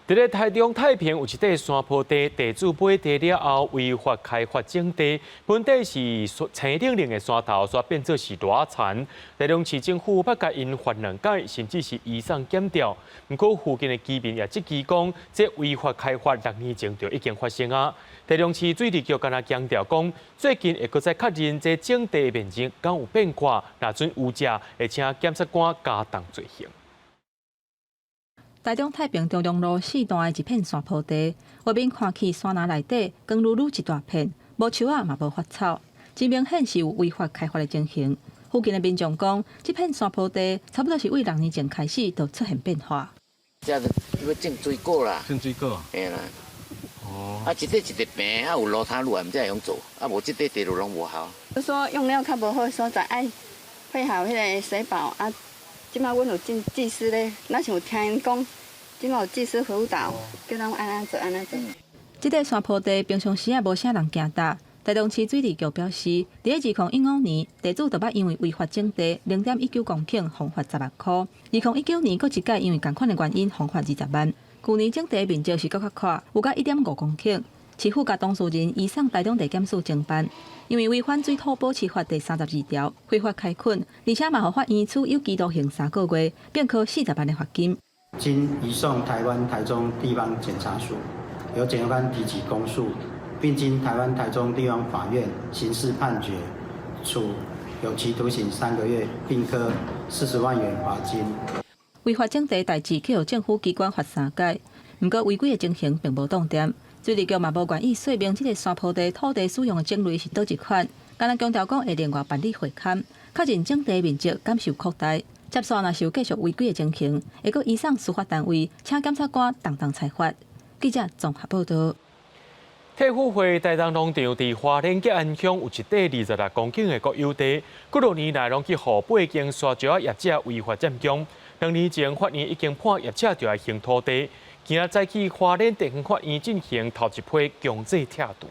伫咧台中太平有一块山坡地，地主买地了后违法开发种地，本地是青冷冷的山头，煞变做是大田。台中市政府捌甲因罚2届，甚至是移送检调。不过附近的居民也质疑讲，这违法开发6年前就已经发生啊。台中市水利局敢若强调讲，最近会搁再确认这种地面积敢有变化，若准有价，会请检察官加重罪行。台中太平中央路4段的一片山坡地，外面看起山林内底光溜溜一大片，无树仔嘛无花草，真明显是有违法开发的情形。附近的民众讲，这片山坡地差不多是为6年前开始就出现变化。这要种水果啦，种水果，嘿啦。哦。啊，一块平，啊有路塔路，毋才会用做，啊无这块地路拢无效。就说用了较无好的所在，爱配合迄个水保啊。即摆阮有技师咧，咱想听因讲，即摆有技师辅导，叫咱安做安做。这块山坡地平常时也无啥人行踏。台中市水利局表示，伫2015年，地主就捌因为违法种地0.19公顷，罚款10万块。2019年，搁一届因为同款的原因，罚款20万。去年种地面积是搁较宽，有到1.5公顷。市府甲当事人移送台中地检署侦办，因为违反水土保持法第32条，非法开垦，而且嘛互法院处有期徒刑3个月，并科40万的罚金。经移送台湾台中地方检察署，由检察官提起公诉，并经台湾台中地方法院刑事判决，处有期徒刑3个月，并科40万元罚金。违法种地代志去由政府机关罚3届，不过违规的情形并无断点。水利局嘛无愿意说明这个山坡地土地使用的种类是倒一款，敢若强调讲会另外办理会勘，确认种地面积敢受扩大。接续若是有继续违规的情形，会阁移送司法单位，请检察官当裁罚。记者综合报道。体育会台东农场伫花莲吉安乡有一块26公顷的国有地，过6年来拢去互8间沙石业者违法占用。2年前，法院已经判业者就来还土地。今仔再去花莲地方法院进行头一批强制拆除。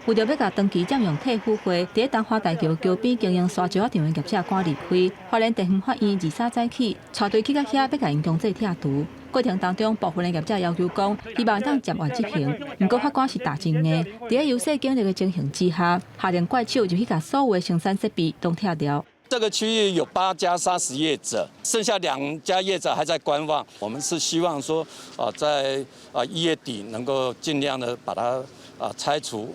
为着要甲长期占用体育会伫东华大桥桥边经营沙石场的业者赶离开，花莲地方法院23早起带队去到遐，要甲因强制拆除。过程当中，部分的业者要求讲，希望当接完执行，不过法官是大真硬，伫咧有势经历的情形之下，下令怪手就去甲所有的生产设备都拆掉。这个区域有8家砂石业者，剩下2家业者还在观望。我们是希望说，在1月底能够尽量的把它拆除。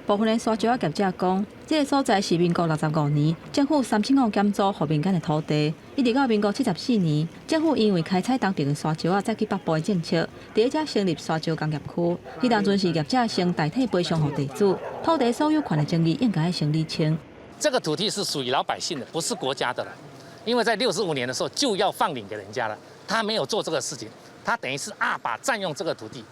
部分的沙石业者讲，这个所在是民国65年政府3000万减租予民间的土地，一直到民国74年，政府因为开采当地的沙石再去北部的政策，伫遮成立沙石工业区。迄当阵是业者先代替赔偿予地主，土地所有权的争议应该先厘清。这个土地是属于老百姓的，不是国家的了。因为在65年的时候就要放领给人家了，他没有做这个事情，他等于是把占用这个土地。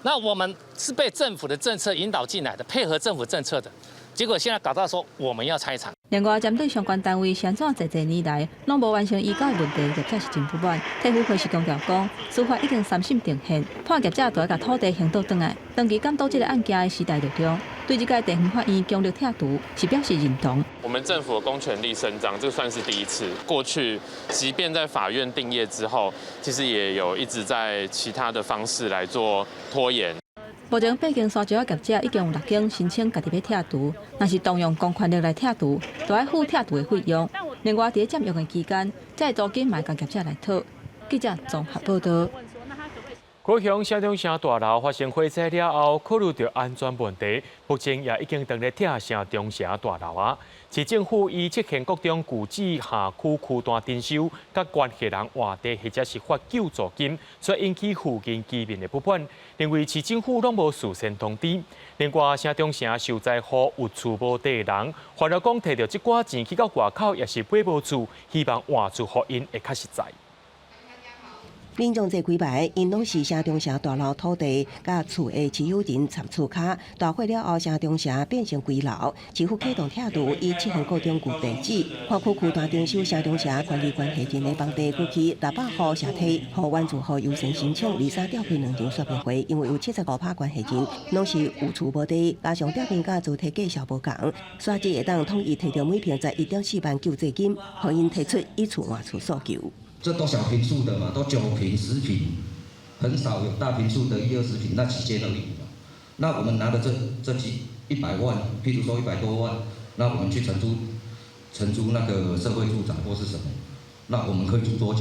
那我们是被政府的政策引导进来的，配合政府政策的，结果现在搞到说我们要拆厂。另外，针对相关单位安怎侪年来拢无完成移交的问题，业者是真不满。体育会是强调讲，司法已经3审定宪，判业者就要把土地还倒转来。长期监督这个案件的时代力量，对这届地方法院强力拆除是表示认同。我们政府的公权力伸张，这算是第一次。过去即便在法院定谳之后，其实也有一直在其他的方式来做拖延。目前8间沙石业者已经有6间申请家己要拆除，若是动用公权力来拆除，就要付拆除的费用。另外，在占用的期间，这租金嘛，甲业者来讨。记者综合报道。高雄城中城大楼发生火灾了后，考虑到安全问题，目前也已经当咧拆城中城大楼啊。市政府已撤现各种旧址下区区段征收，甲关系人换地或者是发救助金，所以引起附近居民的不满，认为市政府拢无事先通知。另外，城中城受灾户有厝无地人，烦恼讲摕到这寡钱去到外口，也是买无厝，希望换厝互因会较实在。民众这几排，因拢是城中城大楼土地甲厝的持有人插厝卡，大火了后，城中城变成鬼楼。市府启动拆除，以7项各种旧地址，跨区区段征收城中城管理关系人的房地过去600户社体，互原住户优先申请23调配2场说明会，因为有75%关系人拢是有厝无地，加上调配甲主体计数无共，刷子会当统一摕到每平在1.4万救济金，互因提出以厝换厝诉求。这都小坪数的嘛，都9坪、10坪，很少有大坪数的1、20坪，那几间而已嘛。那我们拿的这几100万，譬如说100多万，那我们去承租那个社会住宅或是什么，那我们可以住多久？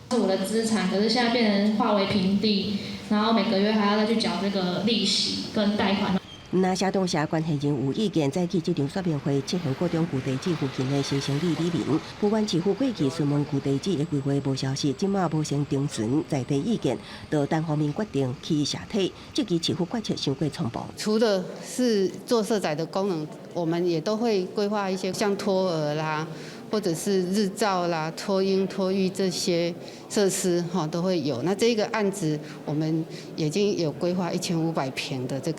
是我的资产，可是现在变成化为平地，然后每个月还要再去缴这个利息跟贷款。那城中城关系人有意见，再去这场说明会，撤现各种旧地址附近的新生理里民。不管市府过去询问旧地址的规划无消息，今嘛无先征询在地意见，就单方面决定起社体，这支市府决策伤过匆忙。除了是做社宅的功能，我们也都会规划一些像托儿啦，或者是日照啦、托婴、托育这些设施都会有。那这个案子我们已经有规划1500平的这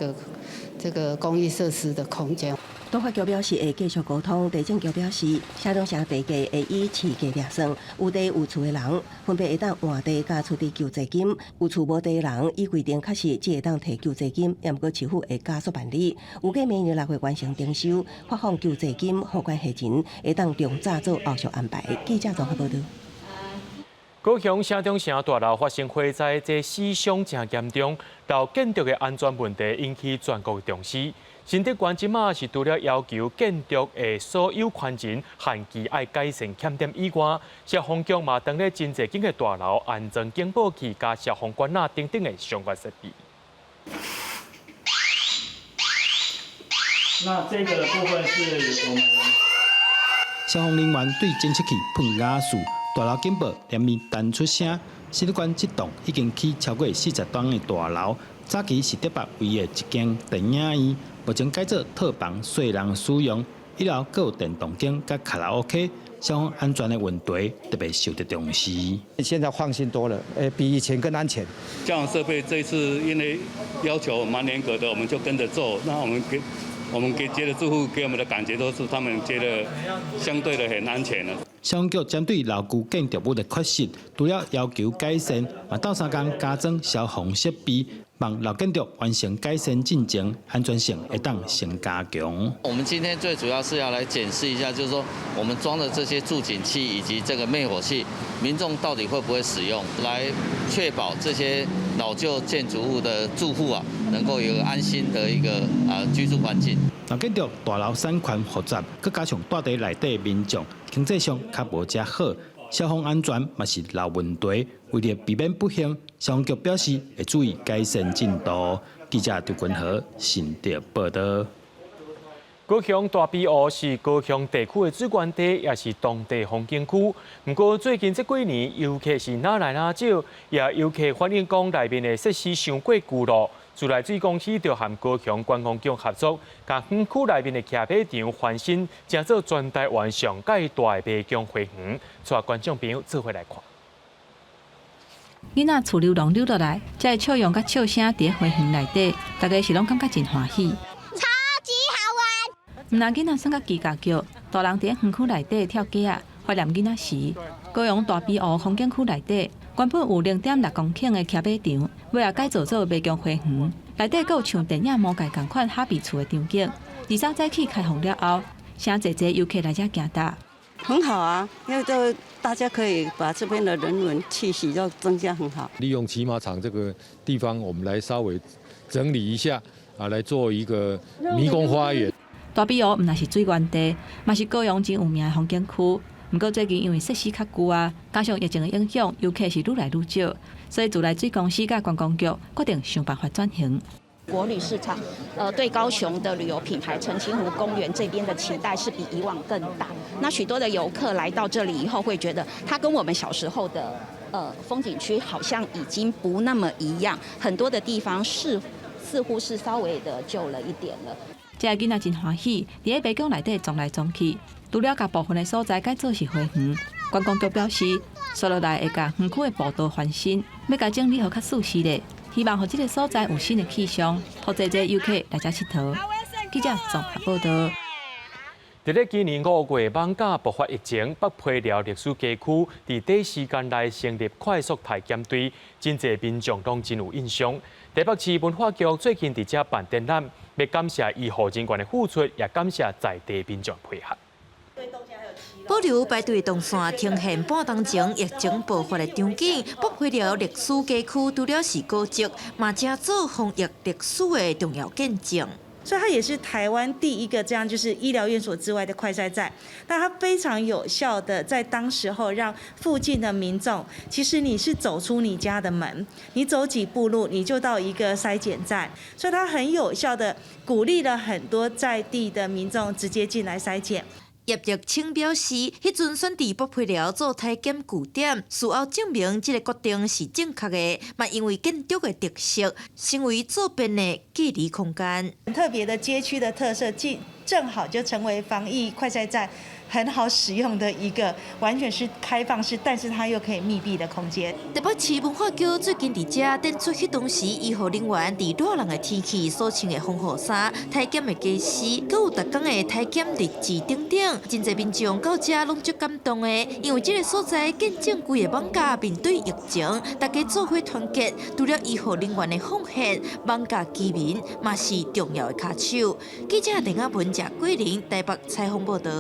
个公益设施的空间。都发局表示会继续沟通，地政局表示，城中城地价会以市价计算，有地有厝的人分别会当换地加出地救济金，有厝无地的人依规定确实只会当提救济金，也不过市府会加速办理。预计明年6月完成征收，发放救济金，互关系人会当量早做后续安排。记者综合报道。高雄城中城大楼发生火灾，这死伤真严重，楼建筑的安全问题引起全国重视。新德县即马是除了要求建筑的所有权人限期爱改善欠点以外，消防局嘛当咧真侪间的大楼安装警报器、加消防管等等的相关设备。那这个部分是我们消防人员对监测器喷压树，大楼警报连绵弹出声。新德县这栋已经起超过40栋的大楼，早期是台北唯一一间电影院。目前改做套房细人使用，1楼阁有电动间甲卡拉 OK， 消防安全的问题特别受到重视。现在放心多了，比以前更安全。消防设备这一次因为要求蛮严格的，我们就跟着做。那我们给接的住户给我们的感觉都是他们觉得相对的很安全了。消防局针对老旧建筑物的缺失，除了要求改善，嘛斗3工加装消防设备。望老建筑完成改善进程，安全性会当先加强。我们今天最主要是要来检视一下，就是说我们装的这些助警器以及这个灭火器，民众到底会不会使用，来确保这些老旧建筑物的住户啊，能够有安心的一个居住环境。老建筑大楼产权复杂，佮加上住在内底的民众经济上较无遮好。消防安全嘛是老问题，为了避免不幸，消防局表示会注意改善进度。记者刘君和新德报道。高雄大庇湖是高雄地区的主管地，也是当地风景区。不过最近这几年，游客是哪来哪少，也游客反映讲内面的设施伤过旧了。自来水公司就和高雄观光局合作，将园区内面的骑马场翻新，建造全台湾上界大的马强花园，带观众朋友做伙来看。囡仔厝流浪溜落来，才会笑容甲笑声伫花园内底，大家是拢感觉真欢喜。超级好玩！毋但囡仔送到鸡甲桥，大人伫园区内底跳街啊，怀念囡仔时。高雄大庇湖风景区内底。原本有0.6公顷的骑马场，尾也改造做马强花园，内底阁有像电影魔界同款哈比厝的场景。23早起开放了后，请侪侪游客来遮行搭。很好啊，因为大家可以把这边的人文气息要增加，很好。利用骑马场这个地方，我们来稍微整理一下啊，来做一个迷宫花园。大庇湖毋但是水源地，嘛是高雄真有名的风景区。不过最近因为设施较旧啊，加上疫情的影响，游客是愈来愈少，所以自来水公司甲观光局决定想办法转型。国旅市场，对高雄的旅游品牌澄清湖公园这边的期待是比以往更大。那许多的游客来到这里以后，会觉得它跟我们小时候的风景区好像已经不那么一样，很多的地方似乎是稍微的旧了一点了。这个囡仔真欢喜，伫咧马强内底撞来撞去。除了甲部分的所在改造是花园，观光局表示，接落来会甲园区的步道翻新，要甲整理好较舒适的，希望让这个所在有新的气象，拖侪侪游客来遮佚佗。记者综合报道。伫咧今年5月，艋舺爆发疫情，北溪寮历史街区伫短时间内成立快速体检队，真侪民众拢真有印象。台北市文化局最近伫遮办展览，要感谢医护人员的付出，也感谢在地民众配合。保留排队动线呈现半当前疫情爆发的场景，北溪寮历史街区除了是古迹，嘛正做防疫历史的重要见证。所以它也是台湾第一个这样就是医疗院所之外的快筛站，那它非常有效的在当时候让附近的民众，其实你是走出你家的门，你走几步路你就到一个筛检站，所以它很有效的鼓励了很多在地的民众直接进来筛检。叶玉清表示，迄阵选伫北溪寮做体检据点，事后证明这个决定是正确的，嘛因为建筑的特色，成为周边的隔离空间。很特别的街区的特色，正好就成为防疫快筛站很好使用的一个完全是开放式，但是它又可以密闭的空间。台北市文化局最近伫遮展出迄当时医护人员伫热人的天气所穿的防护衫、体检的机师，佮有逐工的体检日志等等，真侪民众到遮拢足感动的，因为这个所在见证规个艋舺面对疫情，大家做伙团结，除了医护人员的奉献，艋舺居民嘛是重要的卡手。记者林阿文、贾桂玲台北采访报道。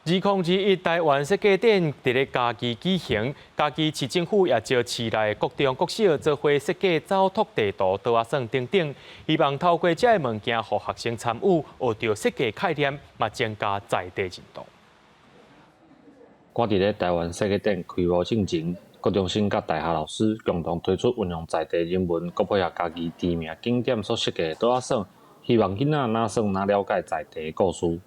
2021台湾设计展伫咧嘉义举行，嘉义市政府也招市内各中各小做伙设计走拓地图、图画算等等，希望透过这个物件，互学生参与，学到设计概念，嘛增加在地认同。赶伫咧台湾设计展开幕进前，各中心甲大学老师共同推出运用在地人文，佮配合家己知名景点所设计的图画算，希望囡仔哪算哪了解在地的故事。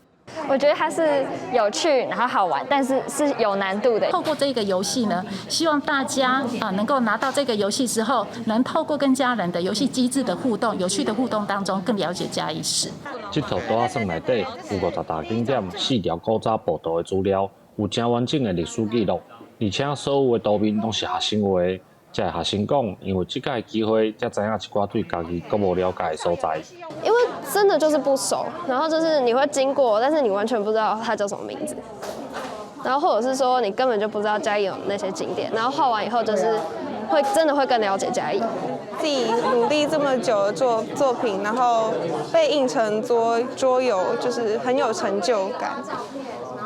我觉得它是有趣，然后好玩，但是是有难度的。透过这个游戏呢，希望大家能够拿到这个游戏之后，能透过跟家人的游戏机制的互动、有趣的互动当中，更了解嘉义市。这套图画算内底有50大景点、4条古早步道的资料，有真完整的历史记录，而且所有的图面拢是学生画的。才学生讲，因为这个机会，才知影一寡对家己更无了解的所在。因为真的就是不熟，然后就是你会经过，但是你完全不知道它叫什么名字，然后或者是说你根本就不知道嘉义有那些景点，然后画完以后就是真的会更了解嘉义。自己努力这么久的做作品，然后被印成桌游，就是很有成就感。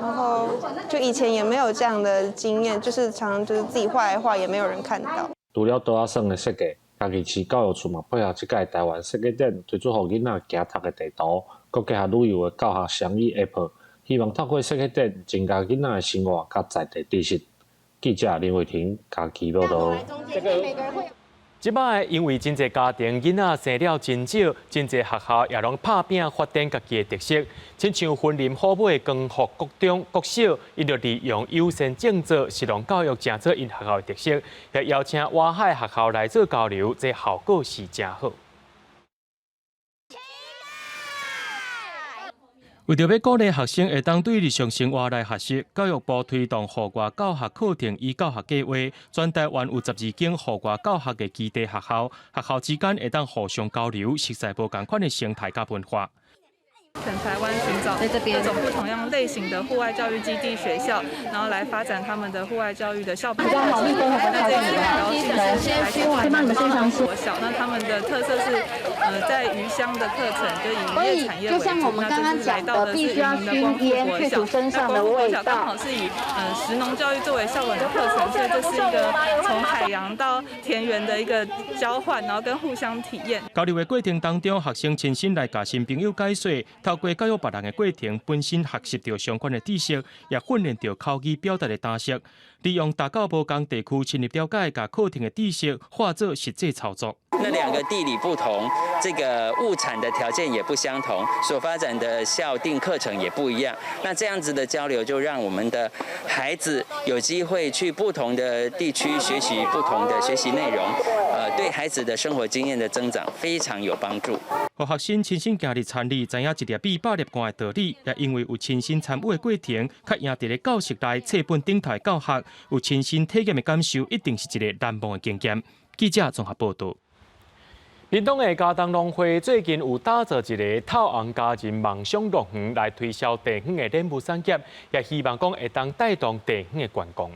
然后就以前也没有这样的经验，就是常常就是自己画来画，也没有人看到。除了图画算的设计，嘉义市教育处嘛配合这届台湾设计展，推出予囡仔行读的地图，佮结合旅游的教学相依 App， 希望透过设计展增加囡仔的生活佮在地知识。记者林伟霆嘉义报道。即摆因为真侪家庭囡仔生了真少，真侪学校也拢拍拼发展家己的特色，亲像分林好尾光复国中、国小，因着利用优先政策，实用教育正做因学校的特色，也邀请外海学校来做交流，这效果是真好。为着要鼓励学生会当对日常生活来学习，教育部推动户外教学课程与教学计划，全台湾有12间户外教学的基地学校，学校之间会当互相交流，熟悉无同款的生态甲文化。全台湾寻找各种不同样类型的户外教育基地学校，然后来发展他们的户外教育的校本。那这次很高兴是来国小，那他们的特色是在鱼香的课程，就以渔业产业为主。那这次来到的是云林的光复国小，那光复国小刚好是以食农教育作为校本的课程，所以这是一个从海洋到田园的一个交换，然后跟互相体验。交流的过程当中，学生亲身来甲新朋友解说。透过教育别人的过程，本身学习到相关的知识，也训练到口语表达的胆识，利用大到无同地区深入了解，把课程的知识化作实际操作。那两个地理不同，这个物产的条件也不相同，所发展的校定课程也不一样。那这样子的交流，就让我们的孩子有机会去不同的地区学习不同的学习内容，对孩子的生活经验的增长非常有帮助。互学生亲身经历参与，知影一粒米百粒汗的道理，也因为有亲身参与的过程，较赢伫咧教室内册本顶台教学，有亲身体验的感受，一定是一个难忘的经验。记者综合报道。屏东的嘉东农会最近有打造一个透红家人梦想乐园来推销地园的礼物产业，也希望讲会当带动地园的观光。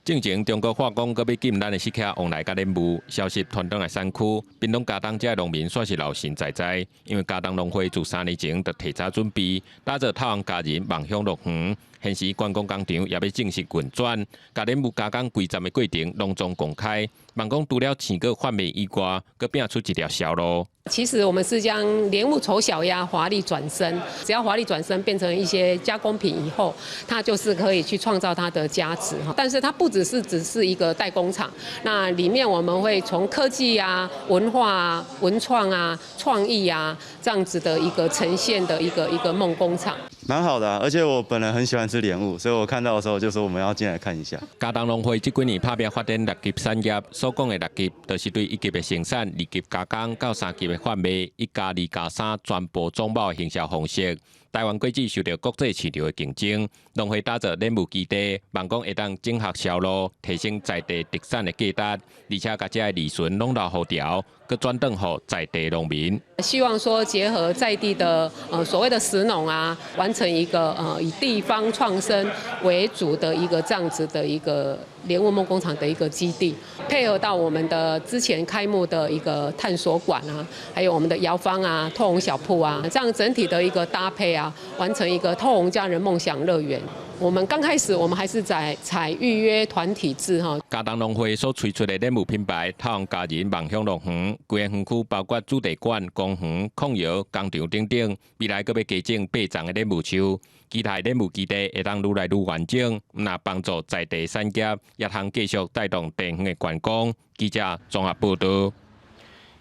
正前，中国化工搁要禁咱的食客往来甲礼物，消息传到来山区，屏东嘉东这农民算是老神在在，因为嘉东农会自3年前就提早准备，打造透红家人梦想乐园。现时观光工厂也要正式运转，甲礼物加工规站的过程隆重公开。梦讲除了青果贩卖以外，搁变出一条销路。其实我们是将莲雾丑小鸭华丽转身，只要华丽转身变成一些加工品以后，它就是可以去创造它的价值。但是它不只是一个代工厂，那里面我们会从科技啊、文化啊、文创啊、创意啊这样子的一个呈现的一个梦工厂。蛮好的而且我本人很喜欢吃莲雾，所以我看到的时候就说我们要进来看一下。嘉东农会这几年拍拼发展6级产业，所讲的6级，就是对1级的生产、2级加工到3级的贩卖，1加2加3全部总包的行销方式。台湾果子受到国际市场的竞争，农会打造礼物基地，望讲会当整合销路，提升在地特产的价值，而且把这个利润拢留好调，佮转转予在地农民。希望说结合在地的所谓的食农啊，完成一个以地方创生为主的一个这样子的一个莲雾梦工厂的一个基地，配合到我们的之前开幕的一个探索馆啊，还有我们的摇坊啊、透红小铺啊，这样整体的一个搭配啊，完成一个透红家人梦想乐园。我们刚开始，我们还是采预约团体制哈。嘉东农会所推出的莲雾品牌，透红家人梦想乐园，规个园区包括主题馆、公园、控窑、工厂等等，未来阁要加种8丛的莲雾树，期待莲雾基地会当愈来愈完整，那帮助在地产业，也通继续带动地方的观光。记者综合报道。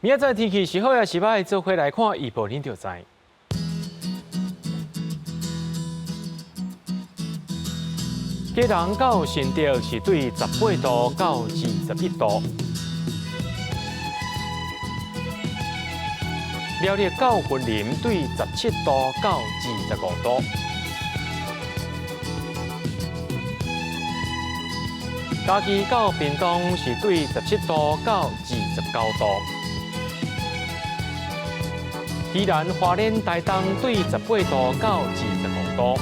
明仔载天气是好也是歹，做伙来看预报，您就知。基隆到新竹是对18度到21度，苗栗到云林对17度到25度，嘉义到屏东是对17度到29度，宜兰花莲台东对18度到25度。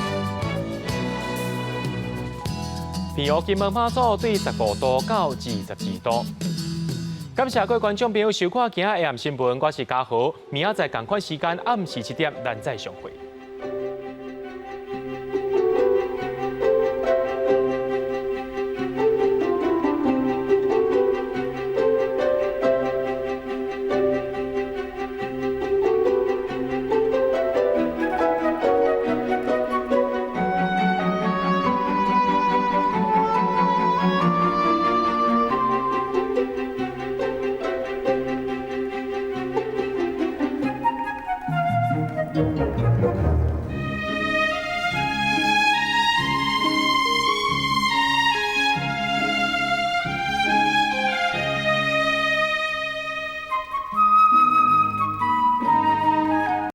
平湖金门马祖对15度到22度。感谢各位观众朋友收看今仔AM新闻，我是嘉豪。明仔载同款时间暗时7点，咱再相会。